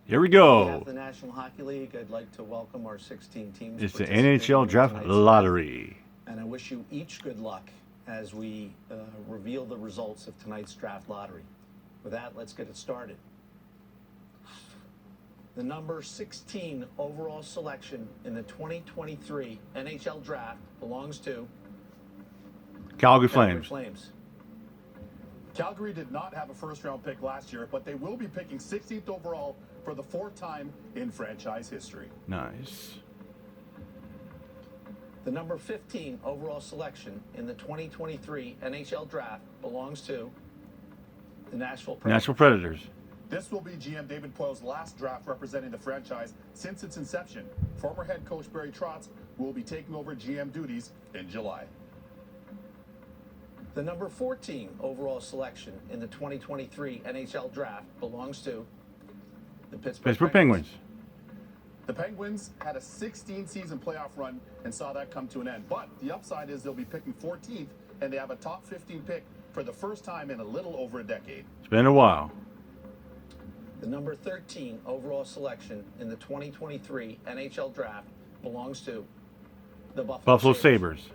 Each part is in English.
Here we On go. behalf of the National Hockey League, I'd like to welcome our 16 teams. It's the participating NHL in Draft tonight's Lottery. event, and I wish you each good luck as we reveal the results of tonight's draft lottery. With that, let's get it started. The number 16 overall selection in the 2023 NHL Draft belongs to Calgary Calgary Flames. Flames. Calgary did not have a first-round pick last year, but they will be picking 16th overall for the fourth time in franchise history. Nice. The number 15 overall selection in the 2023 NHL Draft belongs to the Nashville Predators. Nashville Predators. This will be GM David Poile's last draft representing the franchise since its inception. Former head coach Barry Trotz will be taking over GM duties in July. The number 14 overall selection in the 2023 NHL Draft belongs to the Pittsburgh Penguins. The Penguins had a 16-season playoff run and saw that come to an end. But the upside is they'll be picking 14th, and they have a top 15 pick for the first time in a little over a decade. It's been a while. The number 13 overall selection in the 2023 NHL Draft belongs to the Buffalo Sabres.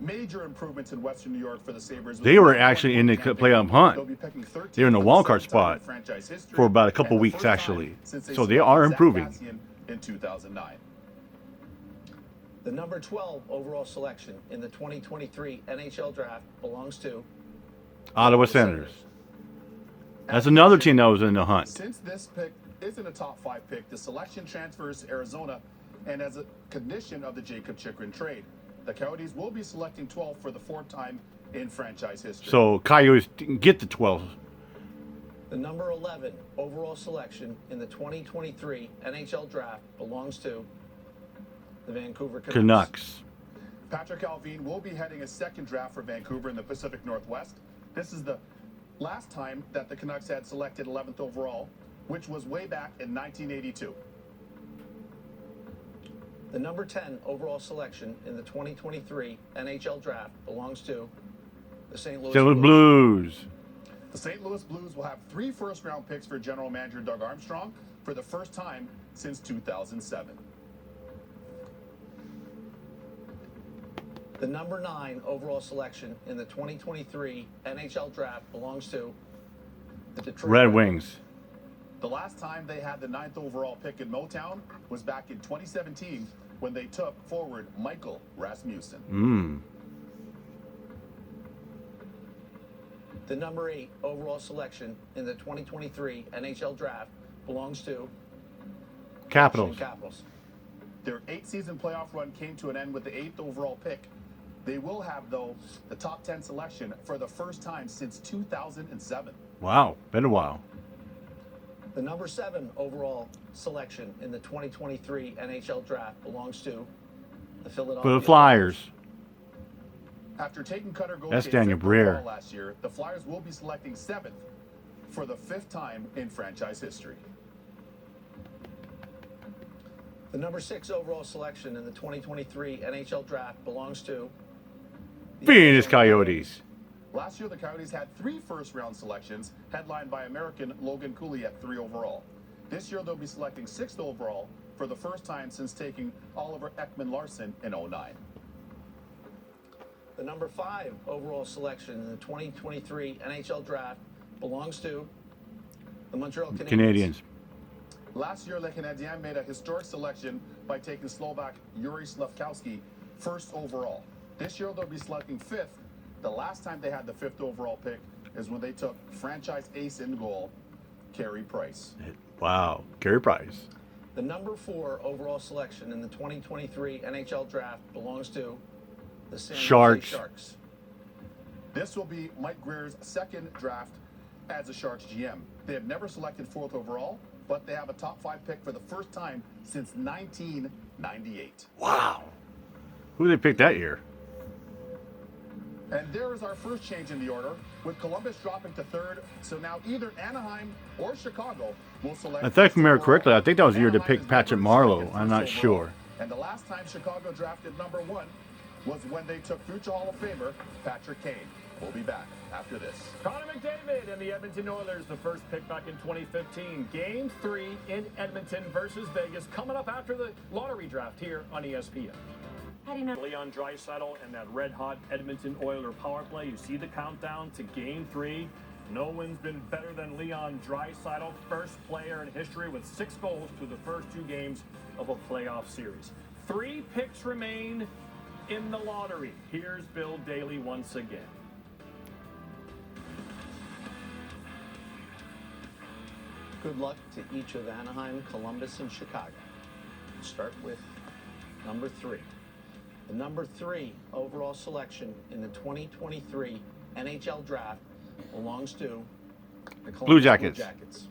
Major improvements in Western New York for the Sabres. They were actually in the playoff hunt. They were in the wild card spot for about a couple weeks, actually. So they are improving. In 2009. The number 12 overall selection in the 2023 NHL Draft belongs to Ottawa Senators. That's another team that was in the hunt. Since this pick isn't a top 5 pick, the selection transfers to Arizona, and as a condition of the Jacob Chychrun trade, the Coyotes will be selecting 12 for the fourth time in franchise history. So Coyotes didn't get the 12. The number 11 overall selection in the 2023 NHL Draft belongs to the Vancouver Canucks. Patrick Alvin will be heading a second draft for Vancouver in the Pacific Northwest. This is the last time that the Canucks had selected 11th overall, which was way back in 1982. The number 10 overall selection in the 2023 NHL Draft belongs to the St. Louis Blues. The St. Louis Blues will have 3 first-round picks for general manager Doug Armstrong for the first time since 2007. The number 9 overall selection in the 2023 NHL Draft belongs to the Detroit Red Wings. The last time they had the 9th overall pick in Motown was back in 2017 when they took forward Michael Rasmussen. The number 8 overall selection in the 2023 NHL Draft belongs to Capitals. Their 8-season playoff run came to an end with the 8th overall pick. They will have, though, the top 10 selection for the first time since 2007. Wow, been a while. The number 7 overall selection in the 2023 NHL Draft belongs to the Philadelphia Flyers. After taking Cutter That's Gauthier Daniel 5th Briere. overall last year, the Flyers will be selecting 7th for the 5th time in franchise history. The number 6 overall selection in the 2023 NHL Draft belongs to the Phoenix Coyotes. Last year, the Coyotes had 3 first-round selections, headlined by American Logan Cooley at 3 overall. This year, they'll be selecting 6th overall for the first time since taking Oliver Ekman-Larsson in 2009. The number 5 overall selection in the 2023 NHL Draft belongs to the Montreal Canadiens. Last year, Le Canadiens made a historic selection by taking Slovak Yuri Slafkowski 1st overall. This year, they'll be selecting 5th. The last time they had the 5th overall pick is when they took franchise ace in goal, Carey Price. Wow, Carey Price. The number 4 overall selection in the 2023 NHL Draft belongs to the San Jose Sharks. This will be Mike Greer's second draft as a Sharks GM. They have never selected 4th overall, but they have a top 5 pick for the first time since 1998. Wow. Who did they pick that year? And there is our first change in the order, with Columbus dropping to 3rd. So now either Anaheim or Chicago will select. If I remember correctly, I think that was the year they picked Patrick Marleau. I'm not sure. And the last time Chicago drafted number 1 was when they took future Hall of Famer Patrick Kane. We'll be back after this. Connor McDavid and the Edmonton Oilers, the first pick back in 2015. Game 3 in Edmonton versus Vegas, coming up after the lottery draft here on ESPN. How do you know? Leon Draisaitl and that red-hot Edmonton Oiler power play. You see the countdown to Game 3. No one's been better than Leon Draisaitl, first player in history with 6 goals through the first 2 games of a playoff series. 3 picks remain in the lottery. Here's Bill Daly once again. Good luck to each of Anaheim, Columbus, and Chicago. We'll start with number 3. The number 3 overall selection in the 2023 NHL Draft belongs to the Columbus Blue Jackets. Blue Jackets.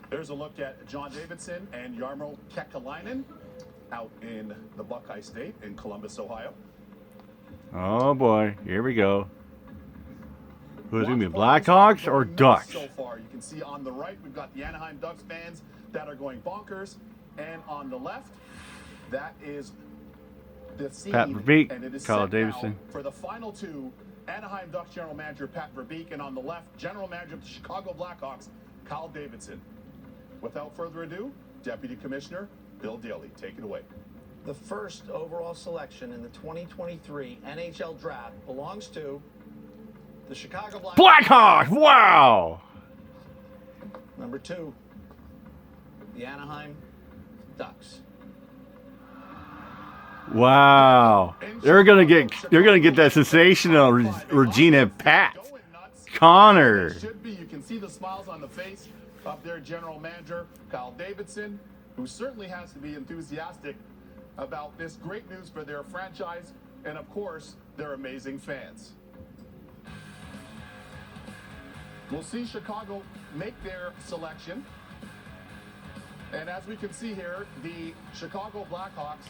There's a look at John Davidson and Jarmo Kekalainen out in the Buckeye State in Columbus, Ohio. Oh boy, here we go. Who's going to be, Watch Blackhawks parties or going nuts Ducks? So far, you can see on the right, we've got the Anaheim Ducks fans that are going bonkers. And on the left, that is the scene. Pat Verbeek, and it is Kyle set Davidson. now for the final 2, Anaheim Ducks general manager Pat Verbeek, and on the left, general manager of the Chicago Blackhawks, Kyle Davidson. Without further ado, Deputy Commissioner Bill Daly, take it away. The first overall selection in the 2023 NHL Draft belongs to the Chicago Blackhawks! Wow! Number 2, the Anaheim Ducks. Wow! They're gonna get that sensational Regina Pat Going nuts. Connor. Should be. You can see the smiles on the face of their general manager, Kyle Davidson, who certainly has to be enthusiastic about this great news for their franchise and, of course, their amazing fans. We'll see Chicago make their selection. And as we can see here, the Chicago Blackhawks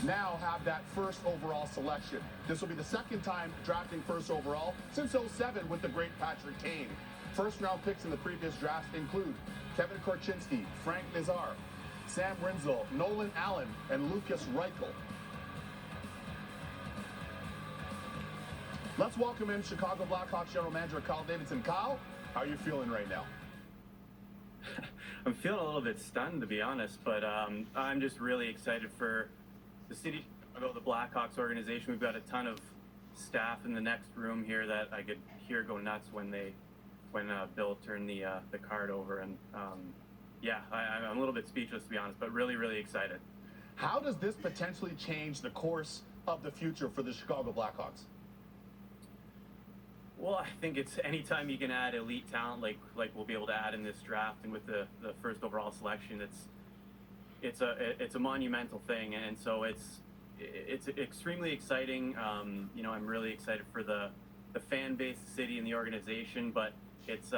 now have that first overall selection. This will be the second time drafting first overall since '07 with the great Patrick Kane. First round picks in the previous draft include Kevin Korchinski, Frank Nazar, Sam Rinzel, Nolan Allen, and Lucas Reichel. Let's welcome in Chicago Blackhawks general manager Kyle Davidson. Kyle, how are you feeling right now? I'm feeling a little bit stunned, to be honest, but I'm just really excited for the city of Chicago, the Blackhawks organization. We've got a ton of staff in the next room here that I could hear go nuts when Bill turned the card over, and yeah, I'm a little bit speechless, to be honest, but really, really excited. How does this potentially change the course of the future for the Chicago Blackhawks? Well, I think it's anytime you can add elite talent like we'll be able to add in this draft, and with the first overall selection, it's a monumental thing, and so it's extremely exciting. You know, I'm really excited for the fan base, the city, and the organization. But it's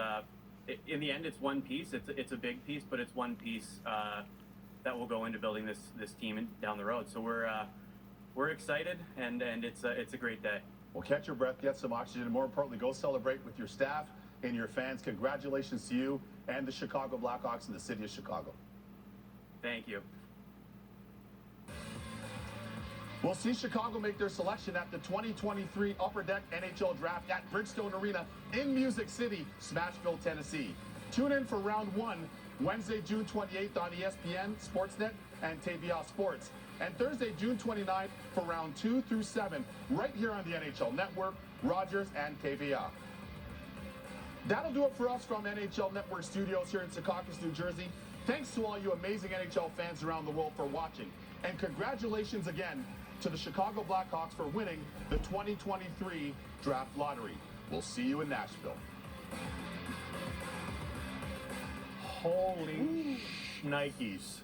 in the end, it's one piece. It's a big piece, but it's one piece that will go into building this team down the road. So we're excited, and it's a great day. Well, catch your breath, get some oxygen, and more importantly, go celebrate with your staff and your fans. Congratulations to you and the Chicago Blackhawks and the city of Chicago. Thank you. We'll see Chicago make their selection at the 2023 Upper Deck NHL Draft at Bridgestone Arena in Music City, Smashville, Tennessee. Tune in for round 1, Wednesday, June 28th on ESPN, Sportsnet, and TVA Sports. And Thursday, June 29th for round 2 through 7, right here on the NHL Network, Rogers, and TVA. That'll do it for us from NHL Network Studios here in Secaucus, New Jersey. Thanks to all you amazing NHL fans around the world for watching. And congratulations again to the Chicago Blackhawks for winning the 2023 Draft Lottery. We'll see you in Nashville. Holy Nikes.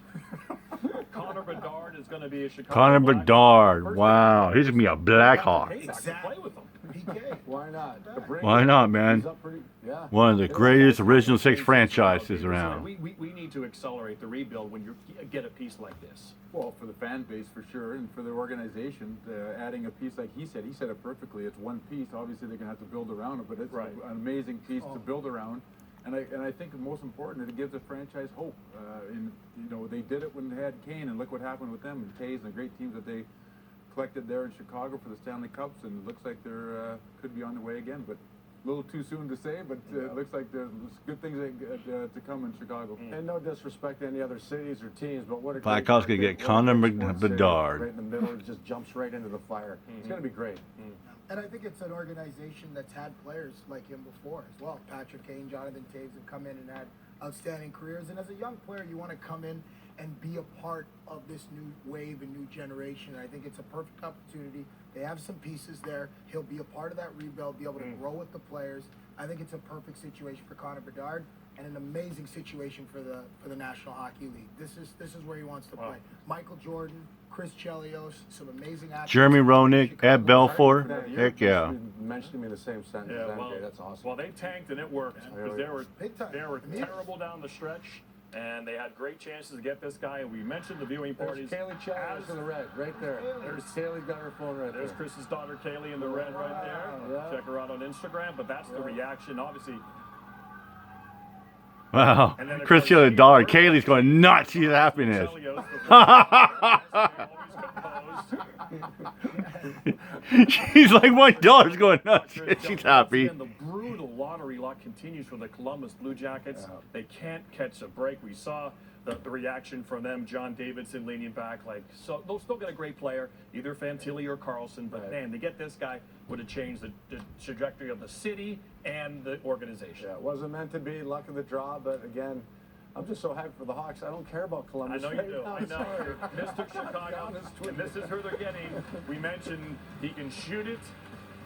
Connor Bedard is going to be a Chicago Connor Blackhawk. Bedard. First Wow. round He's going to be a Blackhawk. pick. Exactly. Play with him. PK. Why not? Why not, man? He's up pretty, yeah. One of the greatest original 6 franchises around. We need to accelerate the rebuild when you get a piece like this. Well, for the fan base for sure, and for the organization, adding a piece like he said it perfectly. It's one piece. Obviously, they're going to have to build around it, but it's Right. an amazing piece to build around. And I think the most important, it gives the franchise hope. And you know, they did it when they had Kane, and look what happened with them and Taves and the great teams that they collected there in Chicago for the Stanley Cups, and it looks like they're could be on the way again. But a little too soon to say, but it looks like there's good things to come in Chicago. And no disrespect to any other cities or teams, but what a Blackhawks great could get market, Connor what a great sports city, Bedard. right in the middle. It just jumps right into the fire. It's going to be great. And I think it's an organization that's had players like him before as well. Patrick Kane, Jonathan Toews have come in and had outstanding careers. And as a young player, you want to come in and be a part of this new wave and new generation. And I think it's a perfect opportunity. They have some pieces there. He'll be a part of that rebuild, be able to grow with the players. I think it's a perfect situation for Connor Bedard and an amazing situation for the National Hockey League. This is where he wants to play. Michael Jordan, Chris Chelios, some amazing athletes. Jeremy Roenick, Ed Belfour. You're Heck yeah. mentioning me in the same sentence. Yeah, well, that's awesome. Well, they tanked and it worked because Big time. they were I mean, terrible down the stretch, and they had great chances to get this guy. And we mentioned the viewing There's parties. Kaylee Chelios in the red, right there. There's Kaylee's got her phone right There's there. Chris's daughter Kaylee in the red right there. Yeah. Check her out on Instagram. But that's the reaction, obviously. Wow. And then, of Chris course, Chelios' Steve daughter, Burke, Kaylee's going nuts. She's happiness. Chelios, always composed. She's like, my daughter's going nuts. She's happy. And the brutal lottery luck continues for the Columbus Blue Jackets. They can't catch a break. We saw the reaction from them. John Davidson leaning back, like, so they'll still get a great player, either Fantilli or Carlson. But man, to get this guy would have changed the trajectory of the city and the organization. Yeah, it wasn't meant to be, luck of the draw, but again, I'm just so happy for the Hawks. I don't care about I Columbus. know you right do. now. I know. Sorry. Mr. Chicago, and this is who they're getting. We mentioned he can shoot it,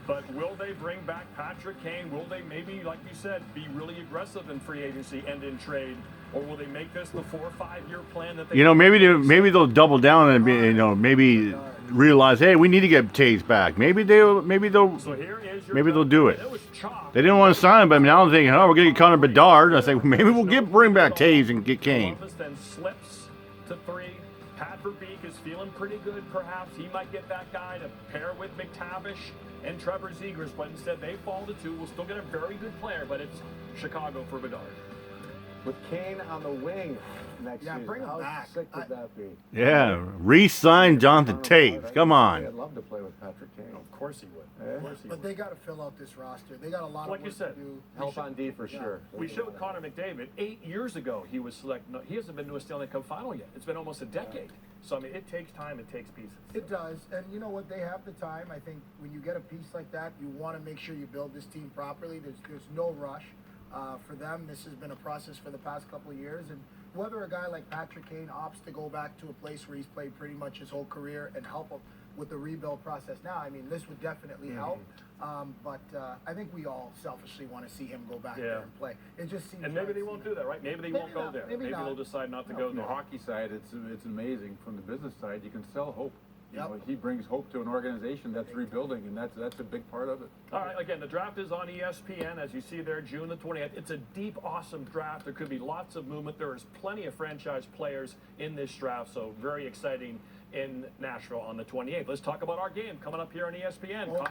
but will they bring back Patrick Kane? Will they maybe, like you said, be really aggressive in free agency and in trade? Or will they make this the 4 or 5 year plan that they? You know, maybe they'll double down and maybe realize, hey, we need to get Toews back. Maybe they'll So here is your maybe they'll do it. It was chalk. They didn't want to sign him, but now they're thinking, oh, we're gonna get Connor Bedard. I say, well, maybe we'll bring back Toews and get Kane. Columbus then slips to 3. Pat Verbeek is feeling pretty good. Perhaps he might get that guy to pair with McTavish and Trevor Zegras, but instead they fall to 2. We'll still get a very good player, but it's Chicago for Bedard. With Kane on the wing next season. bring him How back. sick would that be? Yeah, re-sign Jonathan Toews. Come on. I'd love to play with Patrick Kane. Of course he would. Yeah. Of course he But would. they got to fill out this roster. They got a lot Like of you work said, to do. Help on D for sure. We showed Connor McDavid 8 years ago. He was selected. No, he hasn't been to a Stanley Cup final yet. It's been almost a decade. So I mean, it takes time. It takes pieces. It does, and you know what? They have the time. I think when you get a piece like that, you want to make sure you build this team properly. There's no rush. For them, this has been a process for the past couple of years, and whether a guy like Patrick Kane opts to go back to a place where he's played pretty much his whole career and help him with the rebuild process now, I mean, this would definitely help. But I think we all selfishly want to see him go back there and play. It just seems. And maybe right. they won't do that, right? Maybe they Maybe won't go not. there. Maybe not. they'll decide not to No, go from the there. hockey side, it's amazing. From the business side, you can sell hope. You Yep. know, he brings hope to an organization that's rebuilding, and that's a big part of it. All right, again, the draft is on ESPN, as you see there, June the 20th. It's a deep, awesome draft. There could be lots of movement. There is plenty of franchise players in this draft, so very exciting in Nashville on the 28th. Let's talk about our game coming up here on ESPN.